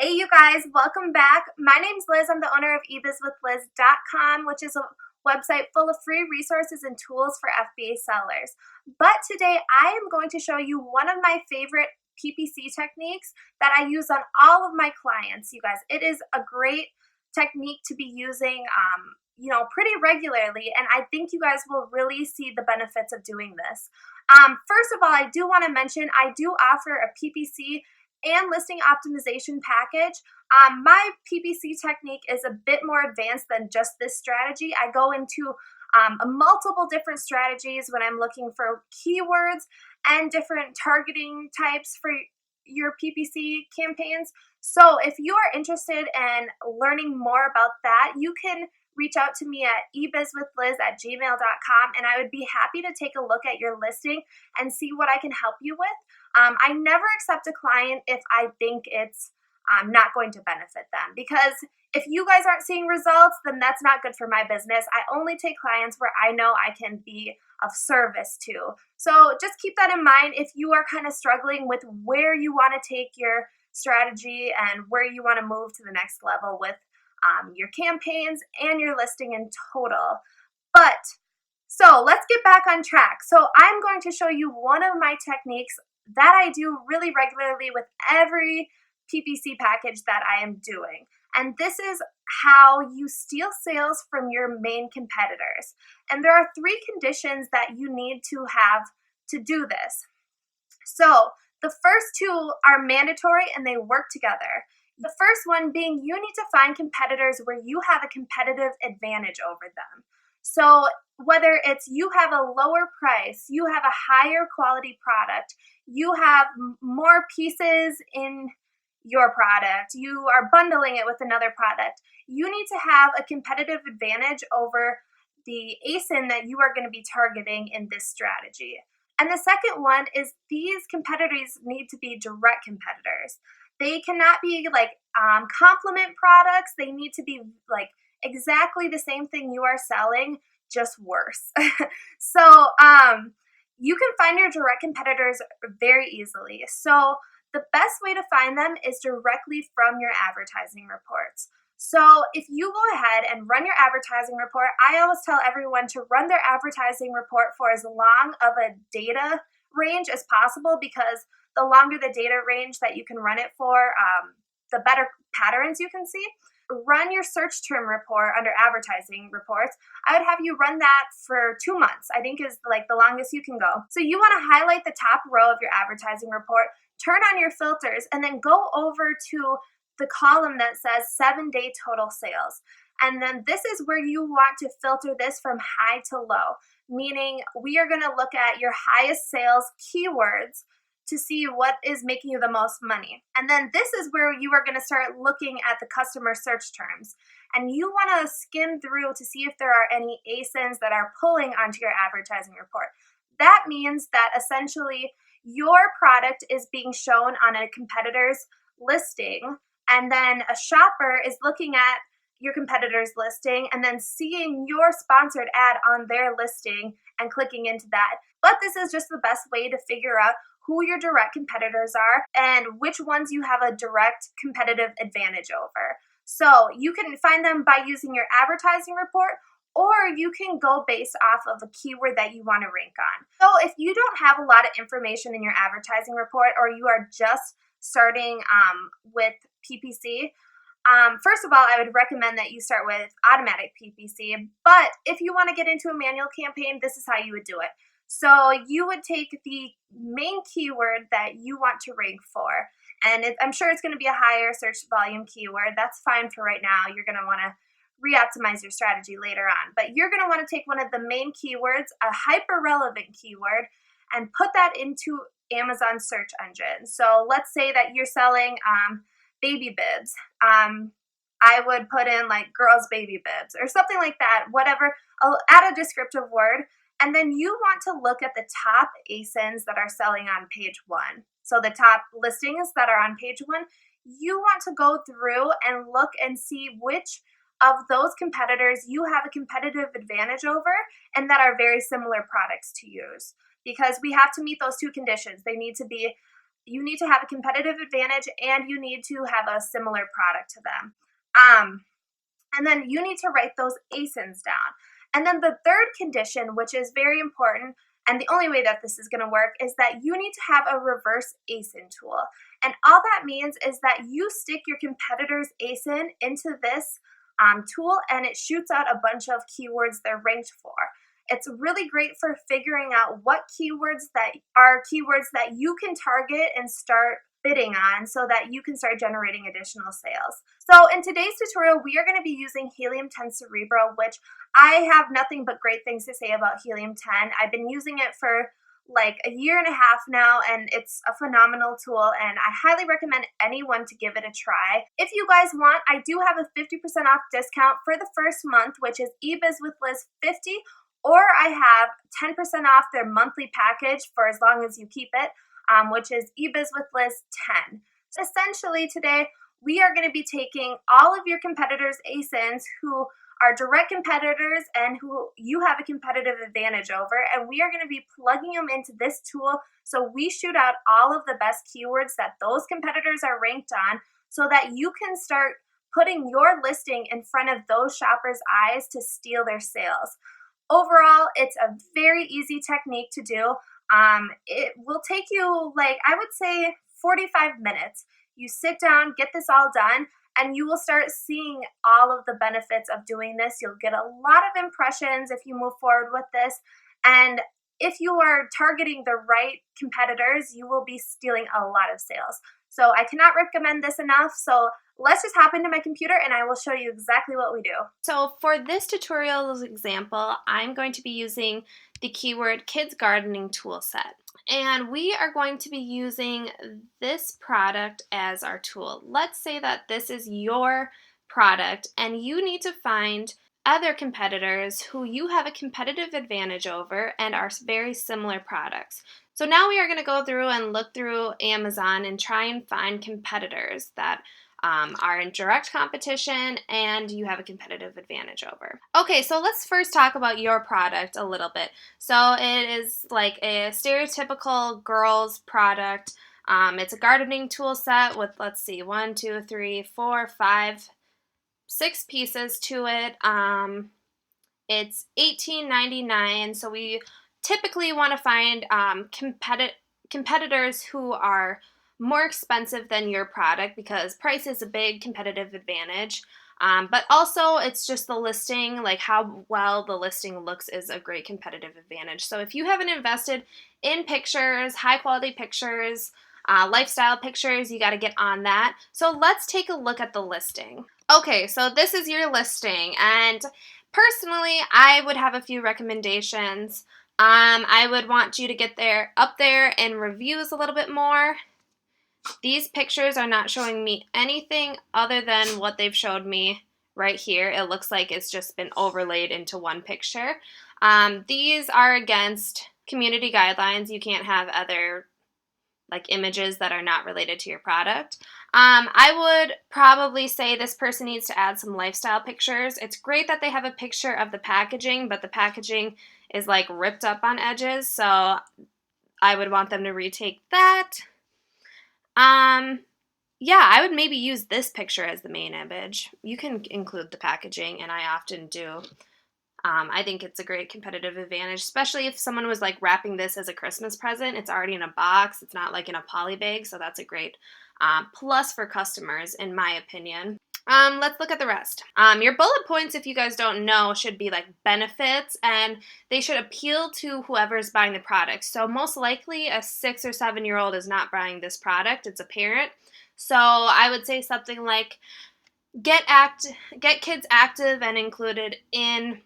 Hey you guys, welcome back. My name's Liz. I'm the owner of ebizwithliz.com, which is a website full of free resources and tools for FBA sellers. But today I am going to show you one of my favorite PPC techniques that I use on all of my clients, you guys. It is a great technique to be using pretty regularly, and I think you guys will really see the benefits of doing this. First of all, I do want to mention I do offer a PPC and listing optimization package. My PPC technique is a bit more advanced than just this strategy. I go into multiple different strategies when I'm looking for keywords and different targeting types for your PPC campaigns. So if you are interested in learning more about that, you can reach out to me at ebizwithliz@gmail.com, and I would be happy to take a look at your listing and see what I can help you with. I never accept a client if I think it's not going to benefit them, because if you guys aren't seeing results, then that's not good for my business. I only take clients where I know I can be of service to. So just keep that in mind if you are kind of struggling with where you want to take your strategy and where you want to move to the next level with your campaigns and your listing in total. So let's get back on track. So I'm going to show you one of my techniques that I do really regularly with every PPC package that I am doing. And this is how you steal sales from your main competitors. And there are 3 conditions that you need to have to do this. So the first 2 are mandatory and they work together. The first one being you need to find competitors where you have a competitive advantage over them. So whether it's you have a lower price, you have a higher quality product, you have more pieces in your product, you are bundling it with another product, you need to have a competitive advantage over the ASIN that you are going to be targeting in this strategy. And the second one is these competitors need to be direct competitors. They cannot be like complement products. They need to be like exactly the same thing you are selling, just worse. So you can find your direct competitors very easily. So the best way to find them is directly from your advertising reports. So if you go ahead and run your advertising report, I always tell everyone to run their advertising report for as long of a data range as possible, because the longer the data range that you can run it for, the better patterns you can see. Run your search term report under advertising reports. I would have you run that for 2 months, I think is like the longest you can go. So you want to highlight the top row of your advertising report, turn on your filters, and then go over to the column that says 7-day total sales. And then this is where you want to filter this from high to low, meaning we are going to look at your highest sales keywords to see what is making you the most money. And then this is where you are going to start looking at the customer search terms. And you want to skim through to see if there are any ASINs that are pulling onto your advertising report. That means that essentially your product is being shown on a competitor's listing, and then a shopper is looking at your competitor's listing and then seeing your sponsored ad on their listing and clicking into that. But this is just the best way to figure out who your direct competitors are and which ones you have a direct competitive advantage over. So you can find them by using your advertising report, or you can go based off of a keyword that you want to rank on. So if you don't have a lot of information in your advertising report, or you are just starting with PPC, first of all, I would recommend that you start with automatic PPC. But if you want to get into a manual campaign, this is how you would do it. So you would take the main keyword that you want to rank for, and I'm sure it's going to be a higher search volume keyword. That's fine for right now. You're going to want to re-optimize your strategy later on. But you're going to want to take one of the main keywords, a hyper-relevant keyword, and put that into Amazon search engine. So let's say that you're selling baby bibs. I would put in like girls' baby bibs or something like that, whatever. I'll add a descriptive word. And then you want to look at the top ASINs that are selling on page 1. So the top listings that are on page 1, you want to go through and look and see which of those competitors you have a competitive advantage over and that are very similar products to use. Because we have to meet those 2 conditions. They need to be you need to have a competitive advantage, and you need to have a similar product to them. And then you need to write those ASINs down. And then the third condition, which is very important, and the only way that this is going to work, is that you need to have a reverse ASIN tool. And all that means is that you stick your competitor's ASIN into this tool, and it shoots out a bunch of keywords they're ranked for. It's really great for figuring out what keywords that are keywords that you can target and start bidding on so that you can start generating additional sales. So in today's tutorial, we are going to be using Helium10 Cerebro, which I have nothing but great things to say about Helium10. I've been using it for like a year and a half now, and it's a phenomenal tool, and I highly recommend anyone to give it a try. If you guys want, I do have a 50% off discount for the first month, which is ebizwithliz50, or I have 10% off their monthly package for as long as you keep it, which is ebizwithliz10. So essentially today, we are going to be taking all of your competitors' ASINs who are direct competitors and who you have a competitive advantage over, and we are going to be plugging them into this tool so we shoot out all of the best keywords that those competitors are ranked on so that you can start putting your listing in front of those shoppers' eyes to steal their sales. Overall, it's a very easy technique to do. It will take you, like, I would say 45 minutes. You sit down, get this all done, and you will start seeing all of the benefits of doing this. You'll get a lot of impressions if you move forward with this. And if you are targeting the right competitors, you will be stealing a lot of sales. So I cannot recommend this enough. So let's just hop into my computer and I will show you exactly what we do. So for this tutorial's example, I'm going to be using the keyword kids gardening tool set. And we are going to be using this product as our tool. Let's say that this is your product and you need to find other competitors who you have a competitive advantage over and are very similar products. So now we are going to go through and look through Amazon and try and find competitors that are in direct competition and you have a competitive advantage over. Okay, so let's first talk about your product a little bit. So it is like a stereotypical girl's product. It's a gardening tool set with, let's see, 1, 2, 3, 4, 5, 6 pieces to it. It's $18.99, so we typically want to find competitors who are more expensive than your product because price is a big competitive advantage. But also it's just the listing, like how well the listing looks is a great competitive advantage. So if you haven't invested in pictures, high quality pictures, lifestyle pictures, you got to get on that. So let's take a look at the listing. Okay, so this is your listing, and personally, I would have a few recommendations. I would want you to get up there in reviews a little bit more. These pictures are not showing me anything other than what they've showed me right here. It looks like it's just been overlaid into one picture. These are against community guidelines. You can't have other like images that are not related to your product. I would probably say this person needs to add some lifestyle pictures. It's great that they have a picture of the packaging, but the packaging is like ripped up on edges, so I would want them to retake that. Yeah, I would maybe use this picture as the main image. You can include the packaging, and I often do. I think it's a great competitive advantage, especially if someone was like wrapping this as a Christmas present. It's already in a box. It's not like in a poly bag, so that's a great plus for customers, in my opinion. Let's look at the rest. Your bullet points, if you guys don't know, should be like benefits, and they should appeal to whoever's buying the product. So most likely a 6 or 7-year-old is not buying this product. It's a parent. So I would say something like get kids active and included in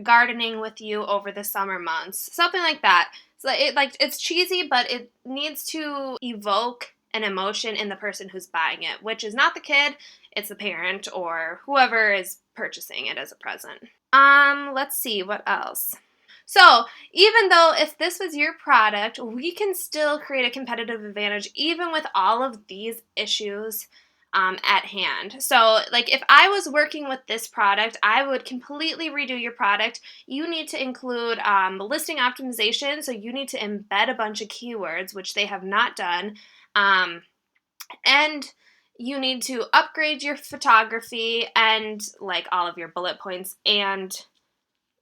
gardening with you over the summer months. Something like that. So it's cheesy, but it needs to evoke an emotion in the person who's buying it, which is not the kid, it's the parent or whoever is purchasing it as a present. Let's see, what else? So even though if this was your product, we can still create a competitive advantage even with all of these issues at hand. So like if I was working with this product, I would completely redo your product. You need to include listing optimization, so you need to embed a bunch of keywords, which they have not done. And you need to upgrade your photography and like all of your bullet points and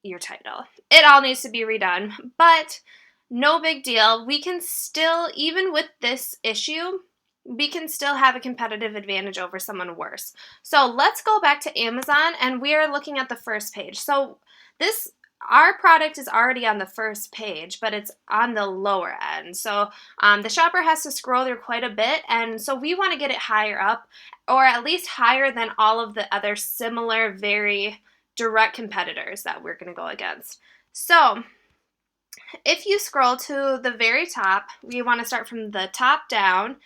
your title. It all needs to be redone, but no big deal. We can still, even with this issue, we can still have a competitive advantage over someone worse. So let's go back to Amazon, and we are looking at the first page. So our product is already on the first page, but it's on the lower end. So the shopper has to scroll through quite a bit, and so we want to get it higher up, or at least higher than all of the other similar, very direct competitors that we're going to go against. So if you scroll to the very top, we want to start from the top down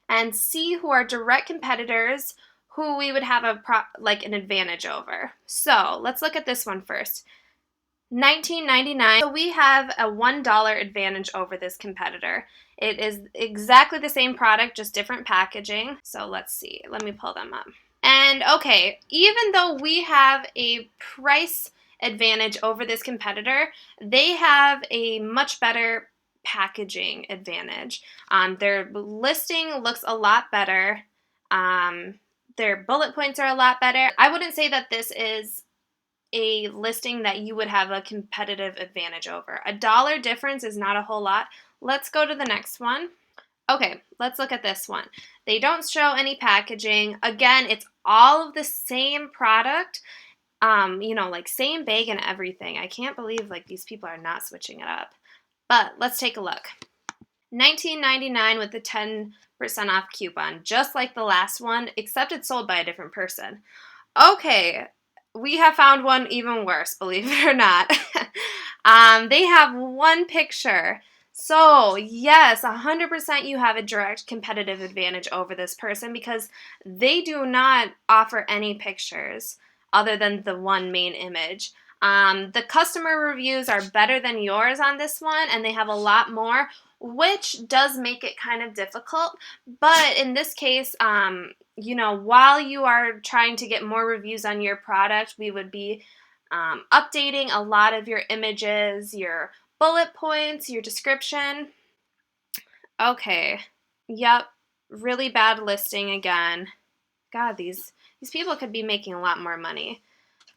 and see who are direct competitors who we would have an advantage over. So let's look at this one first. $19.99. So we have a $1 advantage over this competitor. It is exactly the same product, just different packaging. So let's see. Let me pull them up. And okay, even though we have a price advantage over this competitor, they have a much better packaging advantage. Their listing looks a lot better. Their bullet points are a lot better. I wouldn't say that this is a listing that you would have a competitive advantage over. $1 difference is not a whole lot. Let's go to the next one. Okay, let's look at this one. They don't show any packaging. Again, it's all of the same product, like same bag and everything. I can't believe like these people are not switching it up. But let's take a look. $19.99 with the 10% off coupon, just like the last one, except it's sold by a different person. Okay, we have found one even worse, believe it or not. They have one picture. So yes, 100% you have a direct competitive advantage over this person because they do not offer any pictures other than the one main image. The customer reviews are better than yours on this one, and they have a lot more, which does make it kind of difficult. But in this case, while you are trying to get more reviews on your product, we would be updating a lot of your images, your bullet points, your description. Okay. Yep. Really bad listing again. God, these people could be making a lot more money.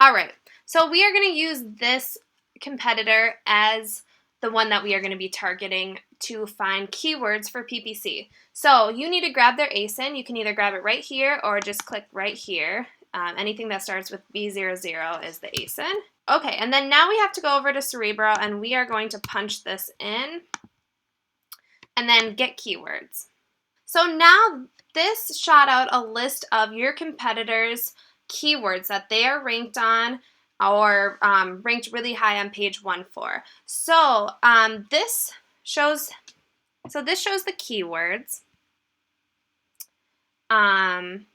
All right. So we are going to use this competitor as the one that we are going to be targeting to find keywords for PPC. So you need to grab their ASIN. You can either grab it right here or just click right here. Anything that starts with B00 is the ASIN. Okay, and then now we have to go over to Cerebro, and we are going to punch this in and then get keywords. So now this shot out a list of your competitors' keywords that they are ranked on or ranked really high on page 1 for. So this shows the keywords. And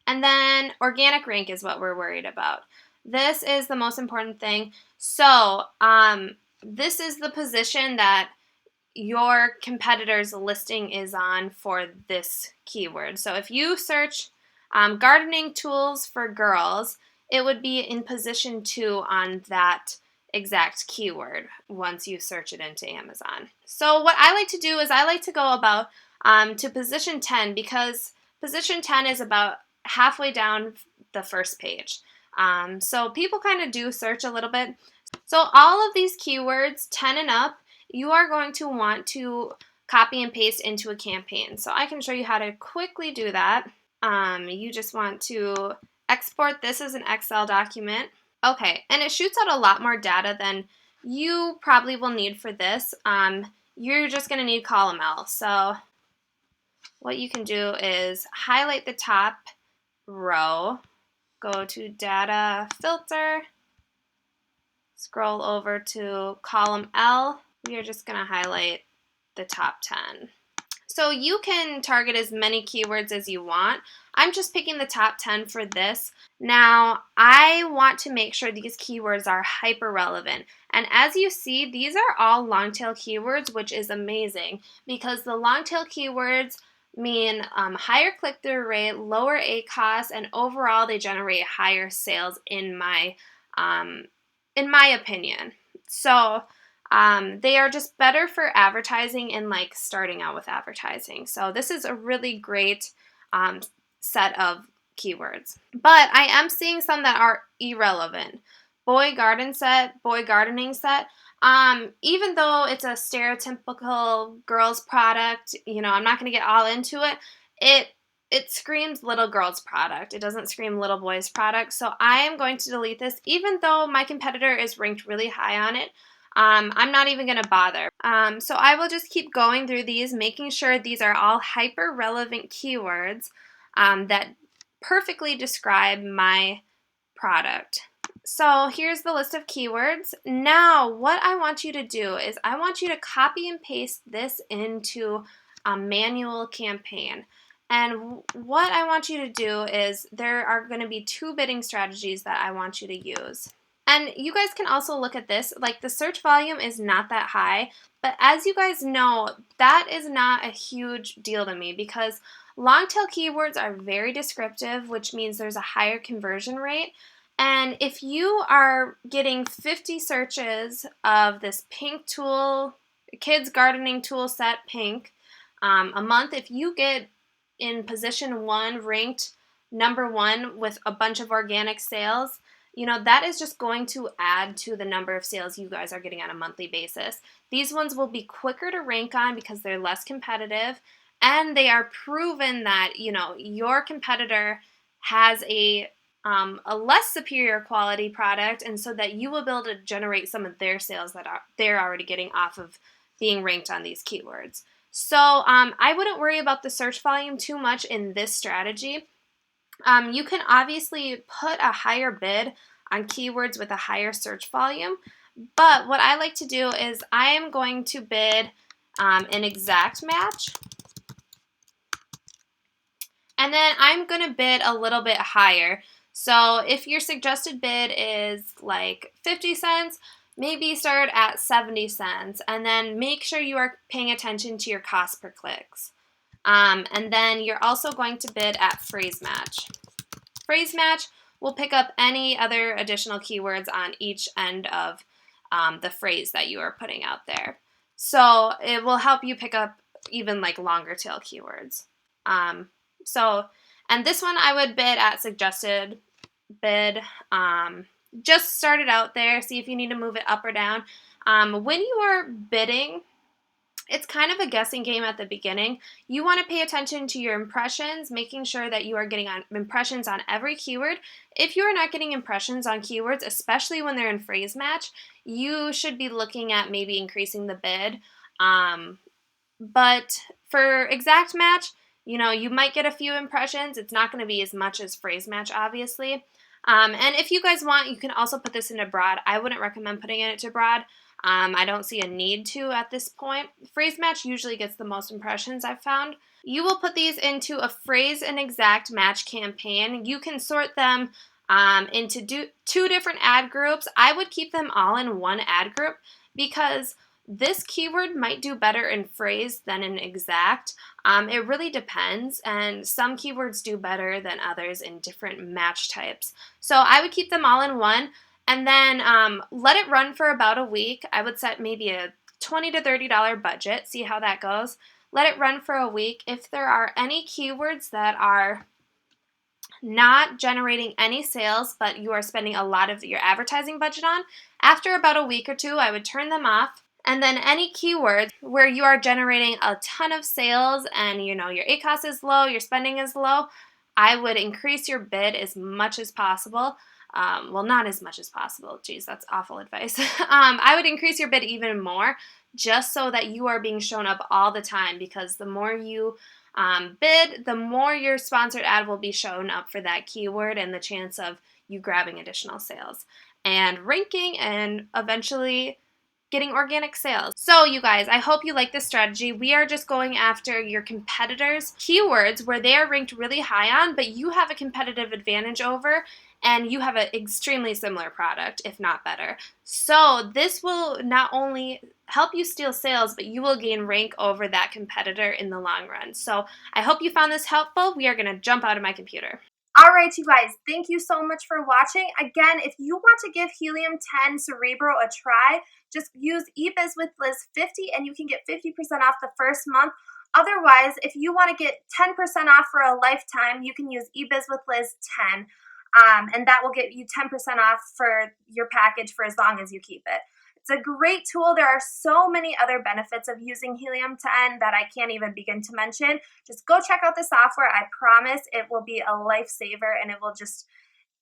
then organic rank is what we're worried about. This is the most important thing. So this is the position that your competitor's listing is on for this keyword. So if you search gardening tools for girls, it would be in position 2 on that exact keyword once you search it into Amazon. So what I like to do is I like to go about to position 10 because position 10 is about halfway down the first page. So people kind of do search a little bit. So all of these keywords, 10 and up, you are going to want to copy and paste into a campaign. So I can show you how to quickly do that. You just want to export this as an Excel document. Okay, and it shoots out a lot more data than you probably will need for this. You're just going to need column L. So what you can do is highlight the top row, go to data filter, scroll over to column L. We are just going to highlight the top 10. So you can target as many keywords as you want. I'm just picking the top 10 for this. Now, I want to make sure these keywords are hyper relevant. And as you see, these are all long tail keywords, which is amazing because the long tail keywords mean higher click-through rate, lower ACoS, and overall they generate higher sales in my opinion. So they are just better for advertising and like starting out with advertising. So this is a really great set of keywords. But I am seeing some that are irrelevant. Boy gardening set. Even though it's a stereotypical girl's product, I'm not going to get all into it. It screams little girl's product. It doesn't scream little boy's product. So I am going to delete this, even though my competitor is ranked really high on it. I'm not even going to bother. So I will just keep going through these, making sure these are all hyper relevant keywords that perfectly describe my product. So here's the list of keywords. Now what I want you to do is I want you to copy and paste this into a manual campaign. And what I want you to do is there are going to be 2 bidding strategies that I want you to use. And you guys can also look at this, like the search volume is not that high, but as you guys know, that is not a huge deal to me because long tail keywords are very descriptive, which means there's a higher conversion rate. And if you are getting 50 searches of this pink tool, kids gardening tool set pink, a month, if you get in position 1, ranked number 1 with a bunch of organic sales, that is just going to add to the number of sales you guys are getting on a monthly basis. These ones will be quicker to rank on because they're less competitive, and they are proven that, your competitor has a less superior quality product, and so that you will be able to generate some of their sales that they're already getting off of being ranked on these keywords. So I wouldn't worry about the search volume too much in this strategy. You can obviously put a higher bid on keywords with a higher search volume, but what I like to do is I am going to bid an exact match, and then I'm going to bid a little bit higher. So if your suggested bid is like 50 cents, maybe start at 70 cents, and then make sure you are paying attention to your cost per clicks. And then you're also going to bid at phrase match. Phrase match will pick up any other additional keywords on each end of the phrase that you are putting out there. So it will help you pick up even like longer tail keywords. And this one I would bid at suggested bid. Just start it out there, see if you need to move it up or down. When you are bidding, it's kind of a guessing game at the beginning. You want to pay attention to your impressions, making sure that you are getting impressions on every keyword. If you are not getting impressions on keywords, especially when they're in phrase match, you should be looking at maybe increasing the bid. But for exact match, you might get a few impressions. It's not going to be as much as phrase match, obviously. And if you guys want, you can also put this into broad. I wouldn't recommend putting it to broad. I don't see a need to at this point. Phrase match usually gets the most impressions I've found. You will put these into a phrase and exact match campaign. You can sort them into 2 different ad groups. I would keep them all in one ad group because this keyword might do better in phrase than in exact. It really depends, and some keywords do better than others in different match types. So I would keep them all in one. And then let it run for about a week. I would set maybe a $20 to $30 budget, see how that goes. Let it run for a week. If there are any keywords that are not generating any sales, but you are spending a lot of your advertising budget on, after about a week or 2, I would turn them off. And then any keywords where you are generating a ton of sales and your ACoS is low, your spending is low, I would increase your bid as much as possible. Well, not as much as possible. Geez, that's awful advice. I would increase your bid even more just so that you are being shown up all the time, because the more you bid, the more your sponsored ad will be shown up for that keyword and the chance of you grabbing additional sales and ranking and eventually getting organic sales. So you guys, I hope you like this strategy. We are just going after your competitors' keywords where they are ranked really high on, but you have a competitive advantage over, and you have an extremely similar product, if not better. So this will not only help you steal sales, but you will gain rank over that competitor in the long run. So I hope you found this helpful. We are going to jump out of my computer. All right, you guys, thank you so much for watching. Again, if you want to give Helium10 Cerebro a try, just use ebizwithliz50 and you can get 50% off the first month. Otherwise, if you want to get 10% off for a lifetime, you can use ebizwithliz10, and that will get you 10% off for your package for as long as you keep it. It's a great tool. There are so many other benefits of using Helium10 that I can't even begin to mention. Just go check out the software. I promise it will be a lifesaver, and it will just,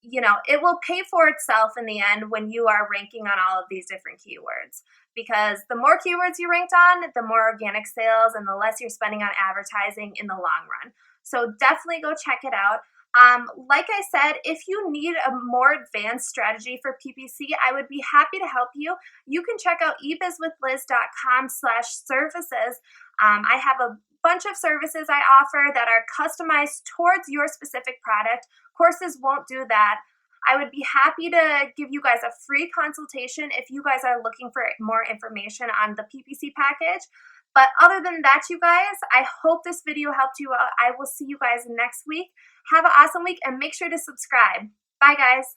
it will pay for itself in the end when you are ranking on all of these different keywords. Because the more keywords you ranked on, the more organic sales and the less you're spending on advertising in the long run. So definitely go check it out. Like I said, if you need a more advanced strategy for PPC, I would be happy to help you. You can check out ebizwithliz.com/services. I have a bunch of services I offer that are customized towards your specific product. Courses won't do that. I would be happy to give you guys a free consultation if you guys are looking for more information on the PPC package. But other than that, you guys, I hope this video helped you out. I will see you guys next week. Have an awesome week and make sure to subscribe. Bye, guys.